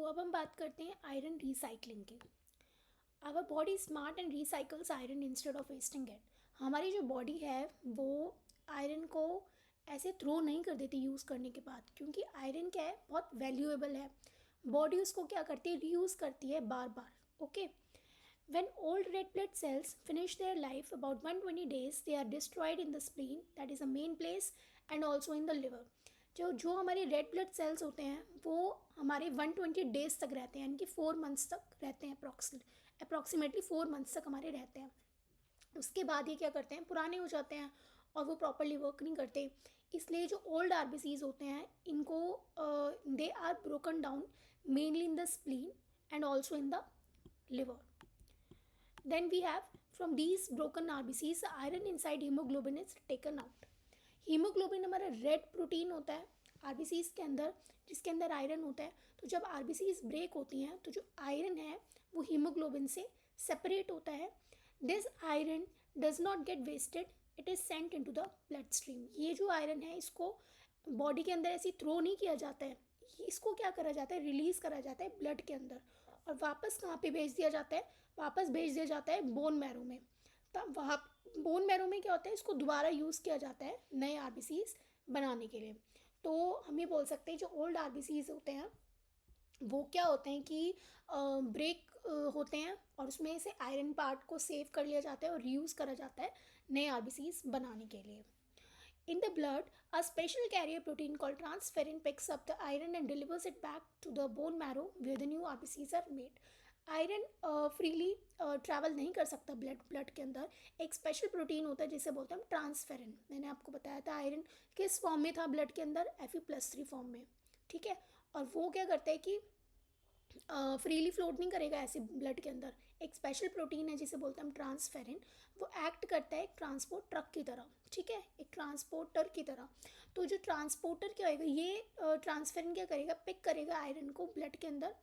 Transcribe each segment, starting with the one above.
अब हम बात करते हैं आयरन रिसाइकलिंग की। Our body smart and recycles iron instead of wasting it. हमारी जो बॉडी है वो आयरन को ऐसे थ्रो नहीं कर देती यूज़ करने के बाद, क्योंकि आयरन क्या है, बहुत वैल्यूएबल है। बॉडी उसको क्या करती है, रीयूज़ करती है बार बार। Okay. When old red blood cells finish their life about 120 days, they are destroyed in the spleen, that is the main place, and also in the liver. जो जो हमारे रेड ब्लड सेल्स होते हैं वो हमारे 120 days तक रहते हैं, यानी कि 4 मंथ्स तक रहते हैं। अप्रॉक्सीमेटली 4 मंथ्स तक हमारे रहते हैं। उसके बाद ये क्या करते हैं, पुराने हो जाते हैं और वो प्रॉपरली वर्क नहीं करते। इसलिए जो ओल्ड आरबीसीज होते हैं इनको they are broken down mainly in the spleen and also in the liver. Then we have from these broken RBCs, the iron inside hemoglobin is taken out. Haemoglobin हमारा red protein होता है RBCs के अंदर, जिसके अंदर iron होता है। तो जब आरबीसीज ब्रेक होती हैं तो जो आयरन है वो हीमोग्लोबिन से सेपरेट होता है। This iron does not get wasted, it is sent into the blood stream. ये जो आयरन है इसको बॉडी के अंदर ऐसी थ्रो नहीं किया जाता है, इसको क्या करा जाता है, रिलीज़ करा जाता है ब्लड के अंदर, और वापस कहाँ पे भेज दिया जाता है, वापस भेज दिया जाता है बोन मैरो में। तब वहाँ बोन मैरो में क्या होता है, इसको दोबारा यूज़ किया जाता है नए आरबीसीज बनाने के लिए। तो हम ये बोल सकते हैं जो ओल्ड आरबीसीज होते हैं वो क्या होते हैं कि ब्रेक होते हैं और उसमें से आयरन पार्ट को सेव कर लिया जाता है और रीयूज़ करा जाता है नए आरबीसीज बनाने के लिए। In the blood, a special carrier protein called transferrin picks up the iron and delivers it back to the bone marrow where the new RBCs are made. Iron freely travel नहीं कर सकता blood के अंदर। एक special protein होता है जिसे बोलते हैं हम ट्रांसफेरिन। मैंने आपको बताया था आयरन किस फॉर्म में था ब्लड के अंदर, Fe+3 फॉर्म में, ठीक है। और वो क्या करता है कि फ्रीली फ्लोट नहीं करेगा ऐसे ब्लड के अंदर। एक स्पेशल प्रोटीन है जिसे बोलते हैं हम ट्रांसफेरिन, वो एक्ट करता है एक ट्रांसपोर्ट ट्रक की तरह, ठीक है, एक ट्रांसपोर्टर की तरह। तो जो ट्रांसपोर्टर क्या होगा, ये ट्रांसफेरिन क्या करेगा, पिक करेगा आयरन को ब्लड के अंदर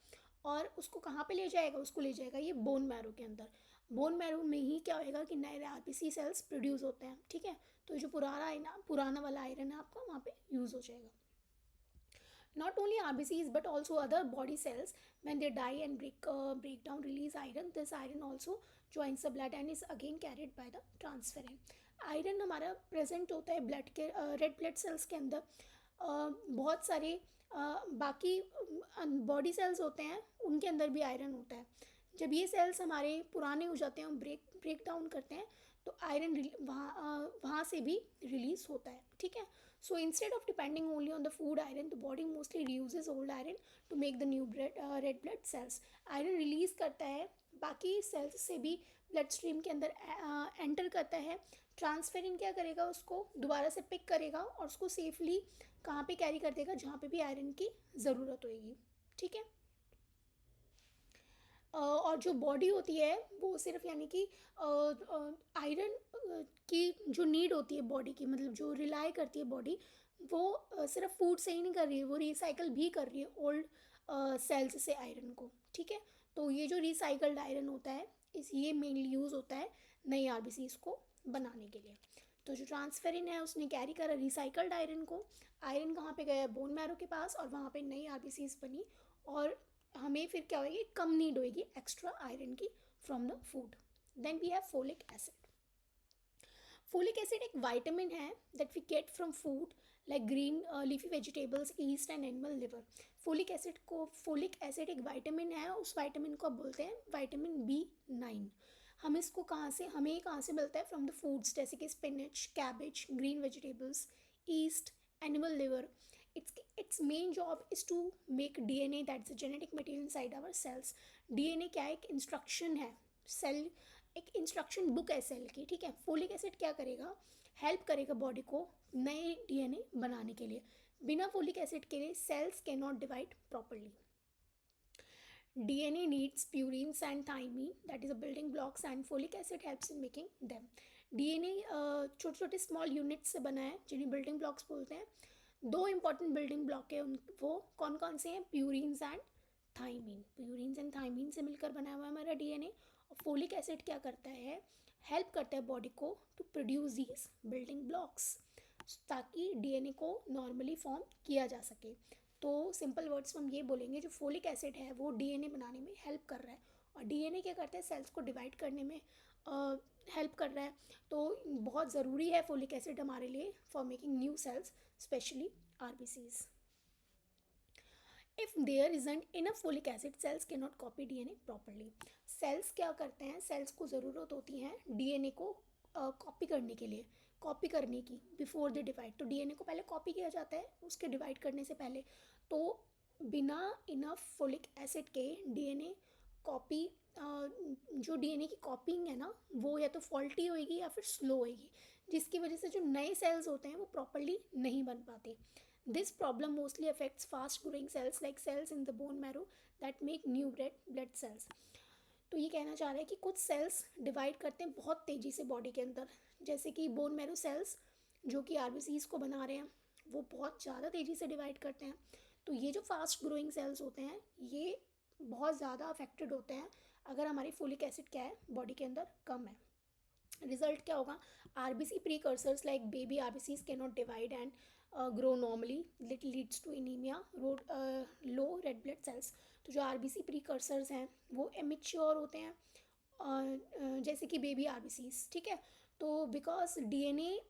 और उसको कहाँ पे ले जाएगा, उसको ले जाएगा ये बोन मैरो के अंदर। बोन मैरो में ही क्या होएगा कि नए आरबीसी सेल्स प्रोड्यूस होते हैं, ठीक है। तो जो पुराना वाला आयरन है आपका वहाँ पे यूज़ हो जाएगा। Not only RBCs but also other body cells, when they die and break down, release iron. This iron also joins the blood and is again carried by the transferrin. Iron हमारा present होता है blood के red blood sales के अंदर। बहुत सारे बाकी body cells होते हैं उनके अंदर भी आयरन होता है। जब ये सेल्स हमारे पुराने हो जाते हैं, हम ब्रेक डाउन करते हैं, तो आयरन वहाँ से भी रिलीज होता है, ठीक है। So instead of depending only on the food iron, the body mostly reuses old iron to make the new red blood cells. Iron release करता है बाकी सेल्स से भी ब्लड स्ट्रीम के अंदर एंटर करता है। ट्रांसफेरिन क्या करेगा, उसको दोबारा से पिक करेगा और उसको सेफली कहाँ पे कैरी कर देगा, जहाँ पे भी आयरन की ज़रूरत होगी, ठीक है। और जो बॉडी होती है वो सिर्फ यानी कि आयरन की जो नीड होती है बॉडी की, मतलब जो रिलाई करती है बॉडी, वो सिर्फ फूड से ही नहीं कर रही है, वो रिसाइकल भी कर रही है ओल्ड सेल्स से आयरन को, ठीक है। तो ये जो रिसाइकल्ड आयरन होता है ये मेनली यूज़ होता है नई आरबीसीज को बनाने के लिए। तो जो ट्रांसफेरिन है उसने कैरी करा रिसाइकल्ड आयरन को, आयरन कहाँ पे गया, बोन मैरो के पास, और वहाँ पे नई आरबीसीज बनी, और हमें फिर क्या होगी, कम नीड होगी एक्स्ट्रा आयरन की from the food. Then we have folic acid. Folic acid एक वाइटामिन है that we get from food like green leafy vegetables, yeast and animal liver. Folic acid एक वाइटामिन है, उस वाइटामिन को आप बोलते हैं वाइटामिन B9। हमें कहाँ से मिलता है, फ्रॉम द फूड्स जैसे कि spinach, cabbage, green vegetables, east, animal liver. its main job is to make DNA, that's the genetic material inside our cells. DNA क्या है, एक इंस्ट्रक्शन है, सेल एक इंस्ट्रक्शन बुक है सेल की, ठीक है। फोलिक एसिड क्या करेगा, हेल्प करेगा बॉडी को नए DNA बनाने के लिए। बिना फोलिक एसिड के लिए sales can not divide properly. DNA needs purines and thymine, that is a building blocks, and folic acid helps in making them. DNA छोटे छोटे स्मॉल यूनिट्स से बना है जिन्हें बिल्डिंग ब्लॉक्स बोलते हैं। दो इंपॉर्टेंट बिल्डिंग ब्लॉक है वो कौन कौन से हैं, purines and thymine. Purines and thymine से मिलकर बना हुआ है हमारा DNA। और फोलिक एसिड क्या करता है, हेल्प करता है बॉडी को to produce these building blocks, ताकि DNA को नॉर्मली फॉर्म किया जा सके। तो सिंपल वर्ड्स में हम ये बोलेंगे जो फोलिक एसिड है वो डीएनए बनाने में हेल्प कर रहा है, और डीएनए क्या करता है, सेल्स को डिवाइड करने में हेल्प कर रहा है। तो बहुत ज़रूरी है फोलिक एसिड हमारे लिए for making new cells, specially RBCs. If there isn't enough folic acid, cells can not copy DNA properly. Cells क्या करते हैं, सेल्स को ज़रूरत होती है डीएनए को कॉपी करने के लिए, कॉपी करने की बिफोर दे डिवाइड। तो डीएनए को पहले कॉपी किया जाता है उसके डिवाइड करने से पहले। तो बिना इनफ फोलिक एसिड के डीएनए कॉपी, जो डीएनए की कॉपिंग है ना वो या तो फॉल्टी होएगी या फिर स्लो होएगी, जिसकी वजह से जो नए सेल्स होते हैं वो प्रॉपरली नहीं बन पाते। This problem mostly affects fast growing cells like cells in the bone marrow that make new red blood cells. तो ये कहना चाह रहा है कि कुछ सेल्स डिवाइड करते हैं बहुत तेज़ी से बॉडी के अंदर, जैसे कि बोन मैरो सेल्स जो कि आरबीसीज को बना रहे हैं वो बहुत ज़्यादा तेज़ी से डिवाइड करते हैं। तो ये जो फास्ट ग्रोइंग सेल्स होते हैं ये बहुत ज़्यादा अफेक्टेड होते हैं अगर हमारी फोलिक एसिड क्या है बॉडी के अंदर कम है। रिजल्ट क्या होगा, RBC precursors like baby RBCs can not divide and grow normally, it leads to anaemia, low red blood cells. तो जो आरबीसी प्रीकर्सर्स हैं वो इमेच्योर होते हैं, जैसे कि बेबी आरबीसीज, ठीक है। तो बिकॉज डीएनए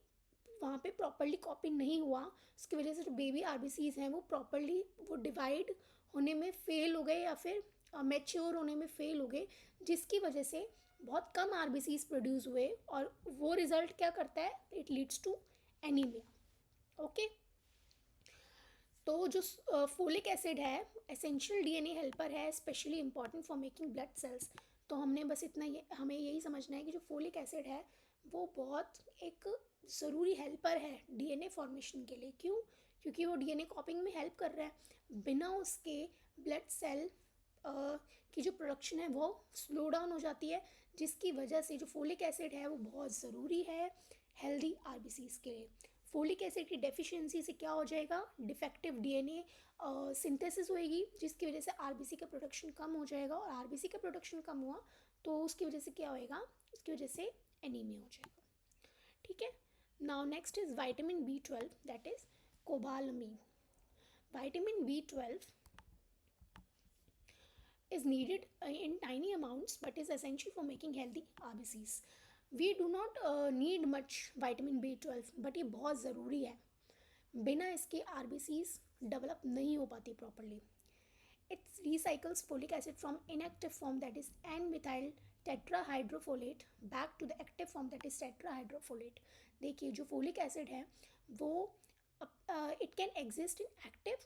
वहाँ पे प्रॉपरली कॉपी नहीं हुआ, उसकी वजह से जो बेबी आरबीसीज हैं वो प्रॉपरली वो डिवाइड होने में फेल हो गए या फिर मैच्योर होने में फेल हो गए, जिसकी वजह से बहुत कम आरबीसीज प्रोड्यूस हुए, और वो रिजल्ट क्या करता है, it leads to anaemia. Okay, तो जो फोलिक एसिड है एसेंशियल डीएनए हेल्पर है, specially important for making blood cells. तो हमने बस इतना हमें यही समझना है कि जो फोलिक एसिड है वो बहुत एक ज़रूरी हेल्पर है डीएनए फॉर्मेशन के लिए। क्यों, क्योंकि वो डीएनए कॉपिंग में हेल्प कर रहा है। बिना उसके ब्लड सेल की जो प्रोडक्शन है वो स्लो डाउन हो जाती है, जिसकी वजह से जो फोलिक एसिड है वो बहुत ज़रूरी है हेल्दी आरबीसीज के लिए। फोलिक एसिड की डेफिशिएंसी से क्या हो जाएगा, डिफेक्टिव डीएनए सिंथेसिस होएगी, जिसकी वजह से आरबीसी का प्रोडक्शन कम हो जाएगा, और आरबीसी का प्रोडक्शन कम हुआ तो उसकी वजह से क्या होएगा, उसकी वजह से एनीमिया हो जाएगा। ठीक है, now next is vitamin B12, that is cobalamin. Vitamin B12 is needed in tiny amounts but is essential for making healthy RBCs. We do not need much vitamin B12, but ये बहुत ज़रूरी है, बिना इसके RBCs डेवलप नहीं हो पाती properly. It recycles folic acid from inactive form, that is N-methyl tetrahydrofolate, back to the active form, that is tetrahydrofolate. देखिए जो फोलिक एसिड है वो it can exist in active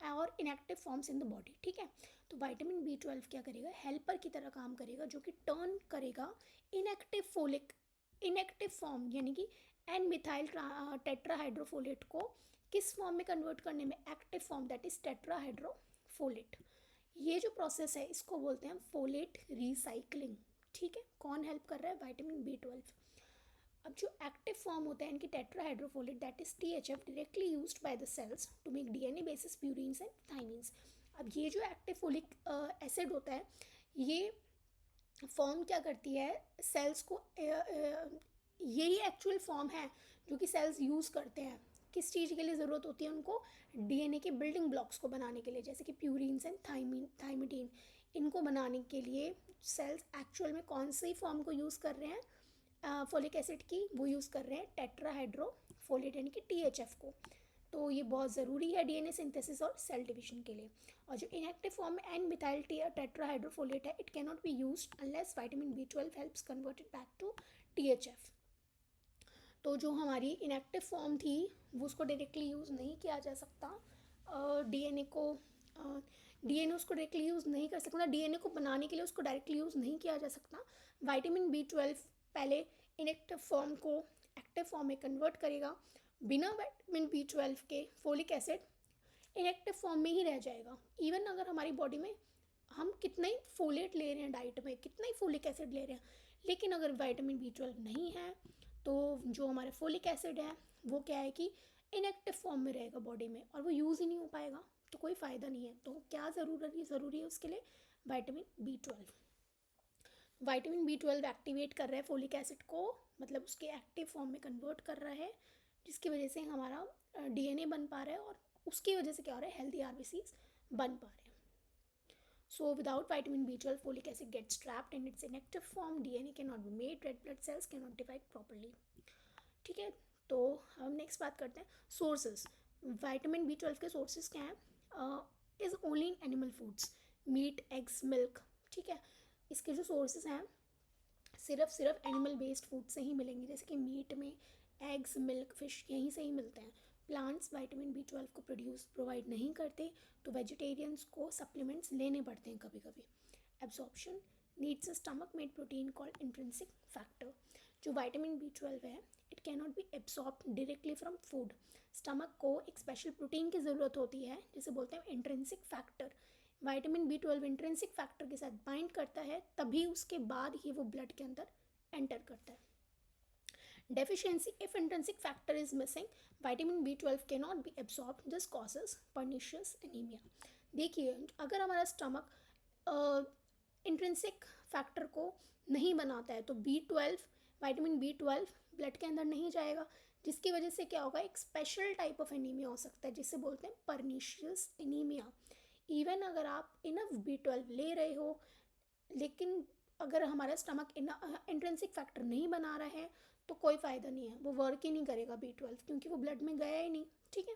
और inactive forms in the body, ठीक है। तो vitamin B12 क्या करेगा, हेल्पर की तरह काम करेगा, जो कि टर्न करेगा इनएक्टिव फॉर्म यानी कि एन मिथाइल टेट्राहाइड्रोफोलेट को किस फॉर्म में कन्वर्ट करने में, active form, that is tetrahydrofolate. ये जो प्रोसेस है इसको बोलते हैं फोलेट रिसाइकलिंग, ठीक है। कौन हेल्प कर रहा है, विटामिन B12। अब जो एक्टिव फॉर्म होता है इनकी tetrahydrofolate, that is THF, directly used by the cells to make DNA bases purines and thymines. अब ये जो एक्टिव फोलिक एसिड होता है ये फॉर्म क्या करती है सेल्स को, यही एक्चुअल फॉर्म है जो कि सेल्स यूज़ करते हैं। किस चीज़ के लिए ज़रूरत होती है उनको, डीएनए के बिल्डिंग ब्लॉक्स को बनाने के लिए, जैसे कि प्यूरिन्स एंड थाइमिटीन। इनको बनाने के लिए सेल्स एक्चुअल में कौन सी फॉर्म को यूज़ कर रहे हैं, फोलिक एसिड की, वो यूज़ कर रहे हैं टेट्राहाइड्रोफोलेट यानी कि THF को। तो ये बहुत ज़रूरी है डीएनए सिंथेसिस और सेल डिवीजन के लिए। और जो इनएक्टिव फॉर्म में एन मिथाइल टेट्राहाइड्रोफोलेट है, it can not be used unless vitamin B12 helps convert it back to THF। तो जो हमारी इनएक्टिव फॉर्म थी वो उसको डायरेक्टली यूज़ नहीं किया जा सकता, डीएनए को डीएनए उसको डायरेक्टली यूज़ नहीं कर सकता, डीएनए को बनाने के लिए उसको डायरेक्टली यूज़ नहीं किया जा सकता। विटामिन B12 पहले इनएक्टिव फॉर्म को एक्टिव फॉर्म में कन्वर्ट करेगा। बिना विटामिन B12 के फोलिक एसिड इनएक्टिव फॉर्म में ही रह जाएगा। इवन अगर हमारी बॉडी में हम कितना ही फोलेट ले रहे हैं डाइट में, कितना ही फोलिक एसिड ले रहे हैं, लेकिन अगर विटामिन B12 नहीं है तो जो हमारा फोलिक एसिड है वो क्या है कि इनएक्टिव फॉर्म में रहेगा बॉडी में और वो यूज़ ही नहीं हो पाएगा, तो कोई फ़ायदा नहीं है। तो क्या ज़रूरी है उसके लिए, vitamin B12। Vitamin B12 activate कर रहा है फोलिक एसिड को, मतलब उसके एक्टिव फॉर्म में कन्वर्ट कर रहा है, जिसकी वजह से हमारा डीएनए बन पा रहा है और उसकी वजह से क्या हो रहा है, हेल्दी आरबीसीज बन पा रहे हैं. So without vitamin B12, folic acid gets trapped in its inactive form. DNA cannot be made. Red blood cells cannot divide properly. ठीक है, तो हम नेक्स्ट बात करते हैं सोर्सेज. विटामिन B12 के सोर्सेज क्या हैं? Is only in animal foods, meat, eggs, milk. ठीक है, इसके जो सोर्सेज हैं सिर्फ एनिमल बेस्ड फूड से ही मिलेंगे, जैसे कि मीट में एग्स, मिल्क, फिश यहीं से ही मिलते हैं. प्लांट्स विटामिन B12 को प्रोवाइड नहीं करते, तो वेजिटेरियंस को सप्लीमेंट्स लेने पड़ते हैं कभी कभी. Absorption needs a stomach made protein called intrinsic factor. जो विटामिन B12 है, it cannot be absorb directly from food. Stomach को एक स्पेशल प्रोटीन की ज़रूरत होती है जिसे बोलते हैं intrinsic factor. Vitamin B12 intrinsic factor के साथ बाइंड करता है, तभी उसके बाद ही वो ब्लड के अंदर एंटर करता है. Deficiency, if intrinsic factor is missing, vitamin B12 cannot be absorbed. This causes pernicious anemia. देखिए, अगर हमारा स्टमक इंट्रिंसिक फैक्टर को नहीं बनाता है तो विटामिन B12 ब्लड के अंदर नहीं जाएगा, जिसकी वजह से क्या होगा, एक स्पेशल टाइप ऑफ एनीमिया हो सकता है जिसे बोलते हैं पर्निशियस एनीमिया. इवन अगर आप इनफ B12 ले रहे हो, लेकिन अगर हमारा स्टमक इंट्रिंसिक फैक्टर नहीं बना रहा है तो कोई फ़ायदा नहीं है, वो वर्क ही नहीं करेगा B12, क्योंकि वो ब्लड में गया ही नहीं. ठीक है,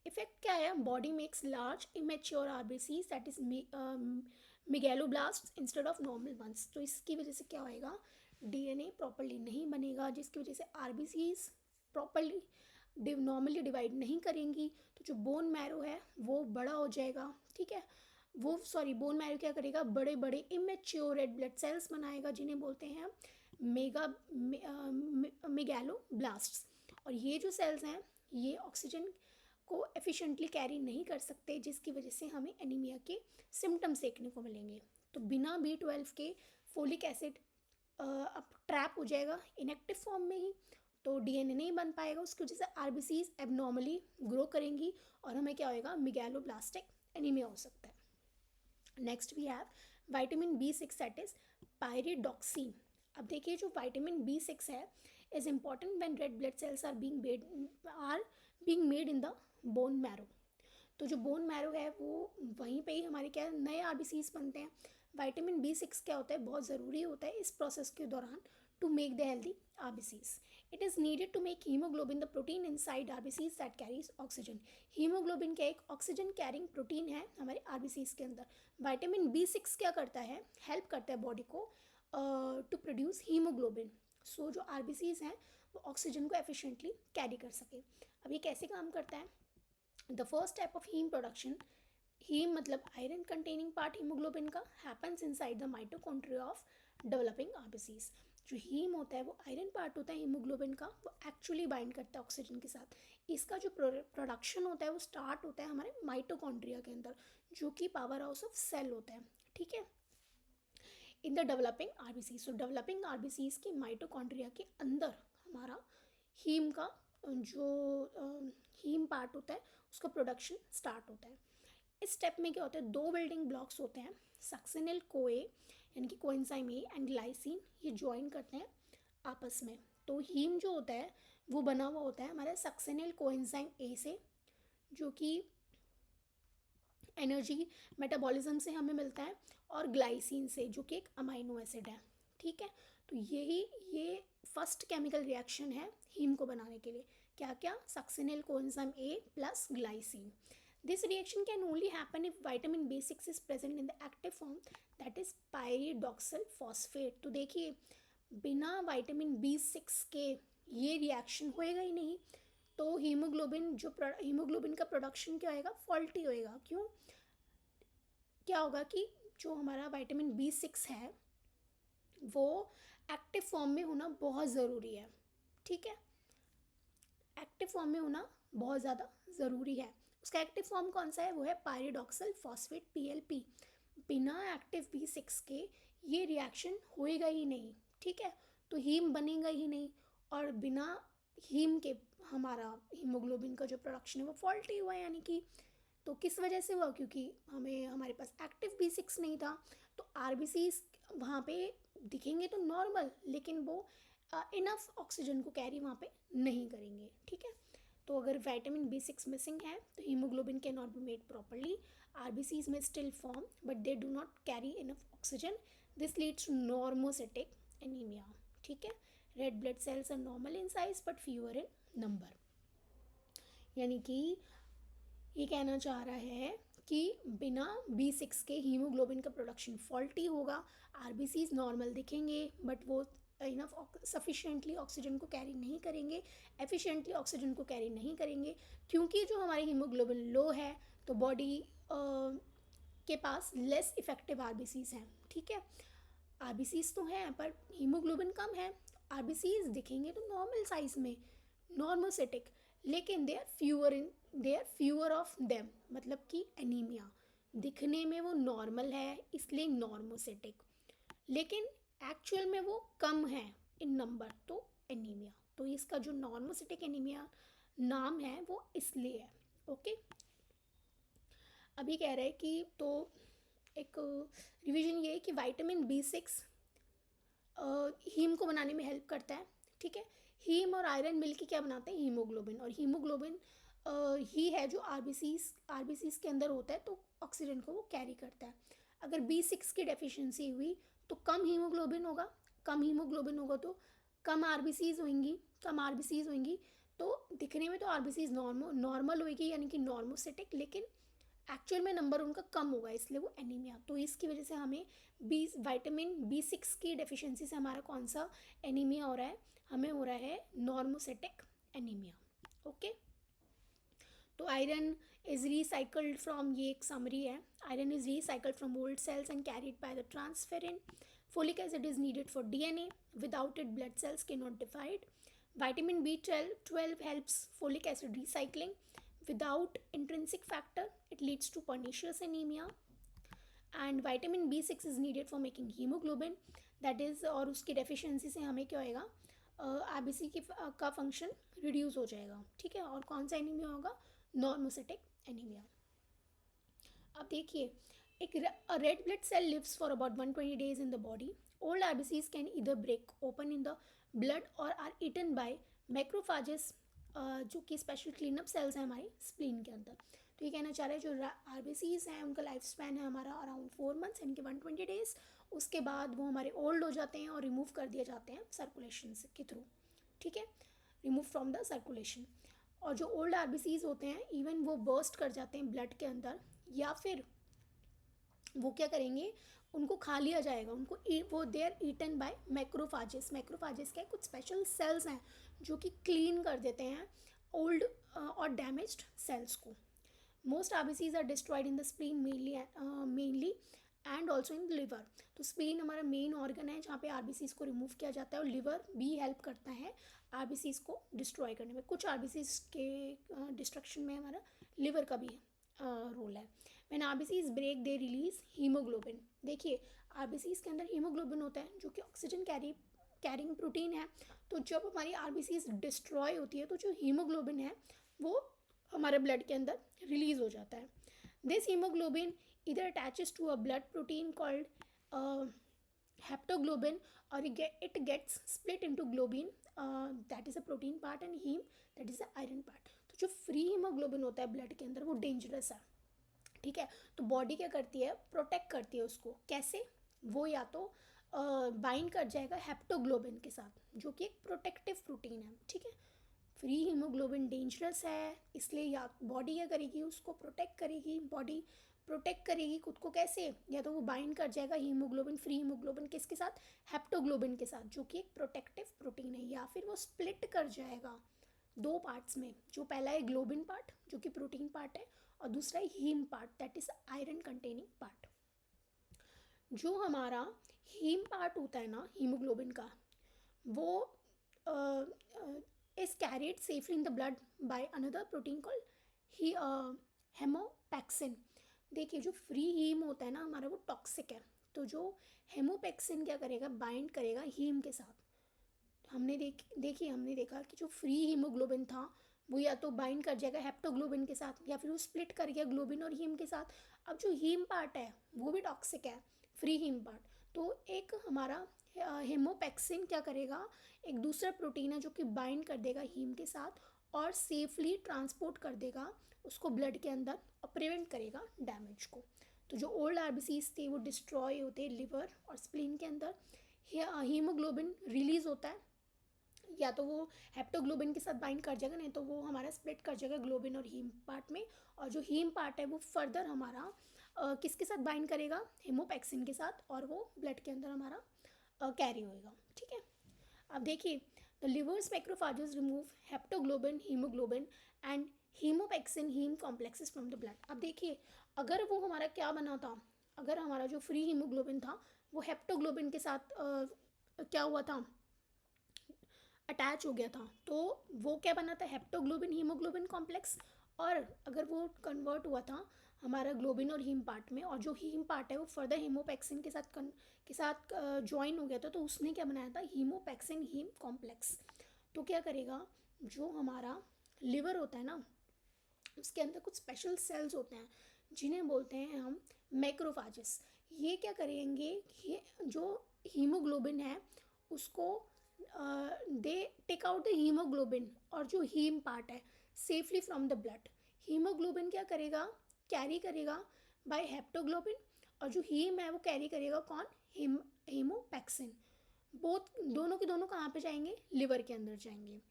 इफेक्ट क्या है, body makes large immature RBC that is megaloblast instead of normal ones. तो इसकी वजह से क्या होएगा, डीएनए प्रॉपरली नहीं बनेगा, जिसकी वजह से आरबीसीज प्रॉपरली नॉर्मली डिवाइड नहीं करेंगी, तो जो बोन मैरो है वो बड़ा हो जाएगा. ठीक है, बोन मैरो क्या करेगा, बड़े बड़े इमेच्योर रेड ब्लड सेल्स बनाएगा जिन्हें बोलते हैं मेगैलोब्लास्ट्स. और ये जो सेल्स हैं ये ऑक्सीजन को एफिशिएंटली कैरी नहीं कर सकते, जिसकी वजह से हमें एनीमिया के सिम्टम्स देखने को मिलेंगे. तो बिना B12 के फोलिक एसिड अब ट्रैप हो जाएगा इनएक्टिव फॉर्म में ही, तो डीएनए नहीं बन पाएगा, उसकी वजह से आरबीसीज एबनॉर्मली ग्रो करेंगी और हमें क्या होएगा, मेगैलोब्लास्टिक एनीमिया हो सकता है. Next we have vitamin B6 that is pyridoxine. अब देखिए, जो विटामिन B6 है is important when red blood cells are being made in the bone marrow. तो जो बोन मैरो है वो वहीं पे ही हमारे क्या नए आरबीसीज बनते हैं. विटामिन B6 क्या होता है, बहुत ज़रूरी होता है इस प्रोसेस के दौरान to make the healthy RBCs. It is needed to make haemoglobin, the protein inside RBCs that carries oxygen. Haemoglobin क्या एक ऑक्सीजन कैरिंग प्रोटीन है हमारे आरबीसीज के अंदर. विटामिन B6 क्या करता है, हेल्प करता है बॉडी को टू प्रोड्यूस हीमोग्लोबिन, सो जो आरबीसीज हैं वो ऑक्सीजन को एफिशिएंटली कैरी कर सके. अब ये कैसे काम करता है, the first step of haem production, haem मतलब आयरन कंटेनिंग पार्ट हीमोग्लोबिन का, happens inside the mitochondria of developing RBCs. जो हीम होता है वो आयरन पार्ट होता है हीमोग्लोबिन का, वो एक्चुअली बाइंड करता है ऑक्सीजन के साथ. इसका जो प्रोडक्शन होता है वो स्टार्ट होता है हमारे माइटोकॉन्ड्रिया के अंदर, जो कि पावर हाउस ऑफ सेल होता है. ठीक है, in the developing RBC. So developing RBCs की माइटोकॉन्ड्रिया के अंदर हमारा हीम का जो हीम पार्ट होता है उसका प्रोडक्शन स्टार्ट होता है. इस स्टेप में क्या होता है, दो बिल्डिंग ब्लॉक्स होते हैं, सक्सिनिल कोए यानी कि कोएंजाइम ए एंड ग्लाइसिन, ये ज्वाइन करते हैं आपस में. तो हीम जो होता है वो बना हुआ होता है हमारे सक्सिनिल कोएंजाइम ए से, जो कि एनर्जी मेटाबॉलिज्म से हमें मिलता है, और ग्लाइसिन से जो कि एक अमाइनो एसिड है. ठीक है, तो ये फर्स्ट केमिकल रिएक्शन है हीम को बनाने के लिए. क्या क्या, succinyl coenzyme A plus glycine. This reaction can only happen if vitamin B6 is present in the active form, that is pyridoxal phosphate. तो देखिए, बिना विटामिन B6 के ये रिएक्शन होएगा ही नहीं, तो हीमोग्लोबिन का प्रोडक्शन क्या होएगा, फॉल्टी होएगा. क्यों, क्या होगा कि जो हमारा विटामिन B6 है वो एक्टिव फॉर्म में होना बहुत ज़रूरी है. ठीक है, एक्टिव फॉर्म में होना बहुत ज़्यादा ज़रूरी है. उसका एक्टिव फॉर्म कौन सा है, वो है पायरिडॉक्सल फॉस्फेट PLP. बिना एक्टिव B6 के ये रिएक्शन होएगा ही नहीं. ठीक है, तो हीम बनेगा ही नहीं, और बिना हीम के हमारा हीमोग्लोबिन का जो प्रोडक्शन है वो फॉल्टी हुआ है. यानी कि तो किस वजह से हुआ, क्योंकि हमारे पास एक्टिव B6 नहीं था, तो आरबीसीज वहाँ पे दिखेंगे तो नॉर्मल, लेकिन वो इनफ ऑक्सीजन को कैरी वहाँ पे नहीं करेंगे. ठीक है, तो अगर विटामिन B6 मिसिंग है तो haemoglobin can not be made properly, RBCs may still form but they do not carry enough oxygen. This leads to normocytic anemia. ठीक है, red blood cells are normal in size but fewer in number. यानी कि ये कहना चाह रहा है कि बिना B6 के हीमोग्लोबिन का प्रोडक्शन फॉल्टी होगा, RBCs नॉर्मल दिखेंगे बट वो इनफ सफिशिएंटली ऑक्सीजन को कैरी नहीं करेंगे, एफिशिएंटली ऑक्सीजन को कैरी नहीं करेंगे, क्योंकि जो हमारी हीमोग्लोबिन लो है तो बॉडी के पास लेस इफेक्टिव RBCs हैं। ठीक है, RBCs तो हैं पर हीमोग्लोबिन कम है, RBCs दिखेंगे तो नॉर्मल साइज में, नॉर्मोसिटिक, लेकिन they are fewer of them, मतलब कि एनीमिया, दिखने में वो नॉर्मल है इसलिए नॉर्मोसिटिक, लेकिन एक्चुअल में वो कम है इन नंबर, तो एनीमिया। तो इसका जो नॉर्मोसिटिक एनीमिया नाम है वो इसलिए है। ओके, अभी कह रहे हैं कि तो एक रिवीजन ये है कि विटामिन B6 हीम को बनाने में हेल्प करता है। ठीक है, हीम और आयरन मिलके क्या बनाते हैं, हीमोग्लोबिन, और हीमोग्लोबिन ही है जो आरबीसीज के अंदर होता है, तो ऑक्सीजन को वो कैरी करता है। अगर B6 की डेफिशिएंसी हुई तो कम हीमोग्लोबिन होगा, कम हीमोग्लोबिन होगा तो कम आरबीसीज होंगी, तो दिखने में तो आरबीसीज नॉर्मल होगी यानी कि नॉर्मोसिटिक, लेकिन एक्चुअल में नंबर उनका कम होगा इसलिए वो एनीमिया। तो इसकी वजह से हमें विटामिन B6 की डेफिशिएंसी से हमारा कौन सा एनीमिया हो रहा है, हमें हो रहा है नॉर्मोसिटिक एनीमिया। ओके, तो आयरन इज रिसाइकल्ड फ्रॉम, ये एक समरी है, iron is recycled from old cells and carried by the transferrin. Folic acid is needed for DNA, without it blood cells can not divide. Vitamin B12 helps folic acid recycling. Without intrinsic factor, it leads to pernicious anemia. And vitamin B6 is needed for making hemoglobin. That is, और उसकी deficiency से हमें क्या होएगा, RBC का function reduce हो जाएगा। ठीक है, और कौन सा एनीमिया होगा, नॉर्मोसिटिक एनीमिया। अब देखिए, एक red blood cell lives for about 120 days in the body. Old RBCs can either break open in the blood or are eaten by macrophages, जो कि स्पेशल क्लीनअप सेल्स हैं हमारे स्प्लीन के अंदर। तो ये कहना चाह रहे हैं जो RBCs हैं उनका लाइफ स्पैन है हमारा अराउंड 4 months यानी कि 120 days, उसके बाद वो हमारे ओल्ड हो जाते हैं और रिमूव कर दिए जाते हैं सर्कुलेशन के थ्रू। ठीक है, रिमूव फ्रॉम द सर्कुलेशन। और जो ओल्ड RBCs होते हैं इवन वो बर्स्ट कर जाते हैं ब्लड के अंदर, या फिर वो क्या करेंगे, उनको खा लिया जाएगा, वो they are eaten by macrophages. Macrophages क्या है, कुछ स्पेशल सेल्स हैं जो कि क्लीन कर देते हैं ओल्ड और डैमेज्ड सेल्स को। Most RBCs are destroyed in the spleen mainly and also in the liver. तो स्प्लीन हमारा मेन ऑर्गन है जहाँ पे RBCs को रिमूव किया जाता है, और लिवर भी हेल्प करता है RBCs को डिस्ट्रॉय करने में। कुछ RBCs के डिस्ट्रक्शन में हमारा लिवर का भी रोल है। When RBCs break they release haemoglobin. देखिए, RBCs के अंदर हीमोग्लोबिन होता है जो कि ऑक्सीजन कैरिंग प्रोटीन है। तो जब हमारी RBCs डिस्ट्रॉय होती है तो जो हीमोग्लोबिन है वो हमारे ब्लड के अंदर रिलीज हो जाता है। दिस हीमोग्लोबिन इधर attaches to a blood protein called haptoglobin, और it gets split into globin, that is a protein part, and haem that is a iron part. तो जो फ्री हीमोग्लोबिन होता है ब्लड के अंदर वो डेंजरस है। ठीक है, तो बॉडी क्या करती है, प्रोटेक्ट करती है उसको। कैसे, वो या तो बाइंड कर जाएगा हेप्टोग्लोबिन के साथ जो कि एक प्रोटेक्टिव प्रोटीन है। ठीक है, फ्री हीमोग्लोबिन डेंजरस है इसलिए या बॉडी क्या करेगी, उसको प्रोटेक्ट करेगी, बॉडी प्रोटेक्ट करेगी खुद को। कैसे, या तो वो बाइंड कर जाएगा हीमोग्लोबिन, फ्री हीमोग्लोबिन किसके साथ, हेप्टोग्लोबिन के साथ जो कि एक प्रोटेक्टिव प्रोटीन है, या फिर वो स्प्लिट कर जाएगा दो पार्ट्स में। जो पहला है ग्लोबिन पार्ट जो कि प्रोटीन पार्ट है, और दूसरा है haem part that is iron containing part. जो हमारा हीम पार्ट होता है ना हीमोग्लोबिन का, वो is carried safely in the blood by another protein called haemopexin. देखिए, जो फ्री हीम होता है ना हमारा वो टॉक्सिक है, तो जो हेमोपैक्सिन क्या करेगा, बाइंड करेगा हीम के साथ। हमने देखा कि जो फ्री हीमोग्लोबिन था वो या तो बाइंड कर जाएगा हेप्टोग्लोबिन के साथ, या फिर वो स्प्लिट कर गया ग्लोबिन और हीम के साथ। अब जो हीम पार्ट है वो भी टॉक्सिक है, फ्री हीम पार्ट। तो एक हमारा हेमोपैक्सिन क्या करेगा, एक दूसरा प्रोटीन है जो कि बाइंड कर देगा हीम के साथ और सेफली ट्रांसपोर्ट कर देगा उसको ब्लड के अंदर और प्रिवेंट करेगा डैमेज को। तो जो ओल्ड आरबीसीज थे वो डिस्ट्रॉय होते लिवर और स्प्लीन के अंदर। हीमोग्लोबिन रिलीज होता है, या तो वो हेप्टोग्लोबिन के साथ बाइंड कर जाएगा, नहीं तो वो हमारा स्प्लिट कर जाएगा ग्लोबिन और हीम पार्ट में। और जो हीम पार्ट है वो फर्दर हमारा किसके साथ बाइंड करेगा, हेमोपैक्सिन के साथ, और वो ब्लड के अंदर हमारा कैरी होएगा। ठीक है, अब देखिए the liver's macrophages remove haptoglobin, haemoglobin and haemopexin haem complexes from the blood. अब देखिए अगर वो हमारा क्या बना था, अगर हमारा जो फ्री हीमोग्लोबिन था वो हेप्टोग्लोबिन के साथ क्या हुआ था, अटैच हो गया था, तो वो क्या बना था, हेप्टोग्लोबिन हीमोग्लोबिन कॉम्प्लेक्स। और अगर वो कन्वर्ट हुआ था हमारा ग्लोबिन और हीम पार्ट में, और जो हीम पार्ट है वो फर्दर हीमोपैक्सिन के साथ ज्वाइन हो गया था, तो उसने क्या बनाया था, हीमोपैक्सिन हीम कॉम्प्लेक्स। तो क्या करेगा, जो हमारा लिवर होता है ना, उसके अंदर कुछ स्पेशल सेल्स होते हैं जिन्हें बोलते हैं हम मैक्रोफाजेस। ये क्या करेंगे, ये जो हीमोग्लोबिन है उसको they take out the haemoglobin और जो हीम पार्ट है safely from the blood. Haemoglobin क्या करेगा, कैरी करेगा बाय हेप्टोग्लोबिन, और जो हीम है वो कैरी करेगा कौन, हीमोपैक्सिन। बोथ दोनों के दोनों कहाँ पे जाएंगे, लिवर के अंदर जाएंगे।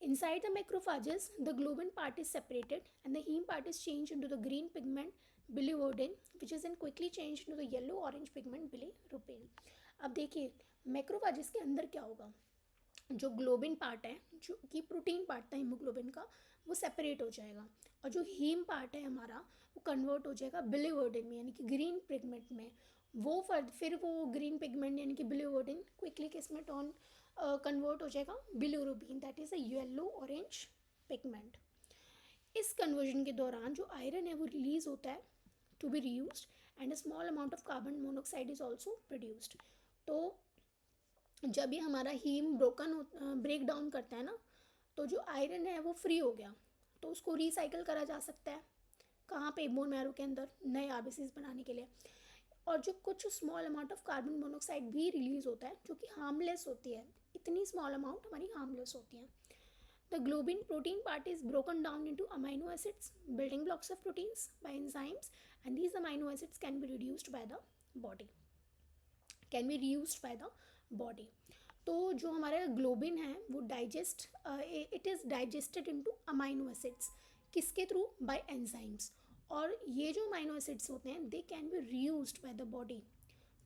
Inside the macrophages, the globin part is separated and the heme part is changed into the green pigment biliverdin, which is then quickly changed into the yellow-orange pigment bilirubin. अब देखिए मैक्रोफाजेस के अंदर क्या होगा, जो ग्लोबिन पार्ट है जो कि प्रोटीन पार्ट था हीमोग्लोबिन का, वो सेपरेट हो जाएगा, और जो हीम पार्ट है हमारा वो कन्वर्ट हो जाएगा बिलिवर्डिन में, यानी कि ग्रीन पिगमेंट में। वो फिर वो ग्रीन पिगमेंट यानी कि बिलिवर्डिन क्विकली किस में टर्न कन्वर्ट हो जाएगा, bilirubin, that is a yellow orange pigment. इस कन्वर्जन के दौरान जो आयरन है वो रिलीज होता है to be reused and a small amount of carbon monoxide is also produced. तो जब ये हमारा हीम ब्रेक डाउन करता है ना, तो जो आयरन है वो फ्री हो गया, तो उसको रिसाइकल करा जा सकता है कहाँ पे, बोन मैरो के अंदर नए आरबीसीज बनाने के लिए। और जो कुछ small amount of carbon monoxide भी रिलीज होता है जो कि हार्मलेस होती है, इतनी स्मॉल अमाउंट हमारी हार्मलेस होती है। The globin protein part is broken down into amino acids, building blocks of proteins by enzymes, and these amino acids can be reduced by the body, can be reused by the body. तो जो हमारा globin है वो it is digested into amino acids, किसके थ्रू, by enzymes. और ये जो अमाइनो एसिड्स होते हैं they can be reused by the body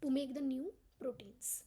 to make the new proteins.